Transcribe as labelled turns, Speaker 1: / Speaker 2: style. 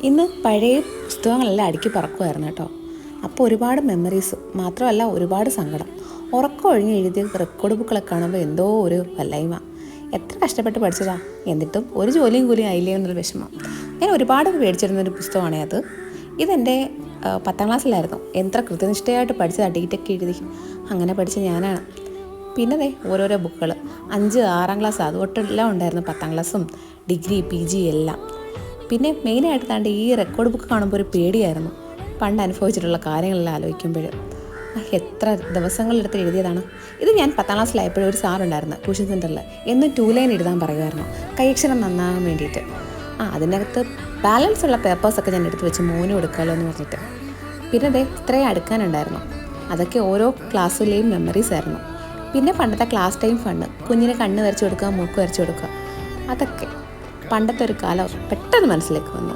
Speaker 1: ഇന്ന് പഴയ പുസ്തകങ്ങളെല്ലാം അടുക്കി പറക്കുമായിരുന്നു കേട്ടോ. അപ്പോൾ ഒരുപാട് മെമ്മറീസ് മാത്രമല്ല, ഒരുപാട് സങ്കടം. ഉറക്കം ഒഴിഞ്ഞ് എഴുതിയ റെക്കോർഡ് ബുക്കുകളൊക്കെ കാണുമ്പോൾ എന്തോ ഒരു വല്ലായ്മ. എത്ര കഷ്ടപ്പെട്ട് പഠിച്ചതാ, എന്നിട്ടും ഒരു ജോലിയും കൂലിയും ആയില്ലേ എന്നൊരു വിഷമം. ഞാൻ ഒരുപാട് പേടിച്ചിരുന്നൊരു പുസ്തകമാണേ അത്. ഇതെൻ്റെ 10ാം ക്ലാസ്സിലായിരുന്നു. എത്ര കൃത്യനിഷ്ഠയായിട്ട് പഠിച്ചതാണ്, ഡേറ്റൊക്കെ എഴുതി അങ്ങനെ പഠിച്ച ഞാനാണ്. പിന്നെ ഓരോരോ ബുക്കുകൾ 5, 6ാം ക്ലാസ് അതുതൊട്ടെല്ലാം ഉണ്ടായിരുന്നു. 10ാം ക്ലാസ്സും ഡിഗ്രി PG എല്ലാം. പിന്നെ മെയിനായിട്ട് താണ്ട് ഈ റെക്കോർഡ് ബുക്ക് കാണുമ്പോൾ ഒരു പേടിയായിരുന്നു. പണ്ട് അനുഭവിച്ചിട്ടുള്ള കാര്യങ്ങളെല്ലാം ആലോചിക്കുമ്പോൾ എത്ര ദിവസങ്ങളെടുത്ത് എഴുതിയതാണ്. ഇത് ഞാൻ 10ാം ക്ലാസ്സിലായപ്പോഴും ഒരു സാറുണ്ടായിരുന്നു ട്യൂഷൻ സെൻറ്ററിൽ. എന്നും 2 ലൈൻ എഴുതാൻ പറയുമായിരുന്നു, കൈയക്ഷരം നന്നാകാൻ വേണ്ടിയിട്ട്. അതിനകത്ത് ബാലൻസ് ഉള്ള പേപ്പേഴ്സൊക്കെ ഞാൻ എടുത്ത് വെച്ച് മോനും എടുക്കാമല്ലോ എന്ന് പറഞ്ഞിട്ട്. പിന്നെ ഇത്രയും അടുക്കാനുണ്ടായിരുന്നു. അതൊക്കെ ഓരോ ക്ലാസ്സിലെയും മെമ്മറീസ് ആയിരുന്നു. പിന്നെ പണ്ടത്തെ ക്ലാസ് ടൈം ഫണ്ട്, കുഞ്ഞിനെ കണ്ണ് വരച്ച് കൊടുക്കുക, മൂക്ക് വരച്ച് കൊടുക്കുക, അതൊക്കെ പണ്ടത്തെ ഒരു കാലം പെട്ടെന്ന് മനസ്സിലേക്ക് വന്നു.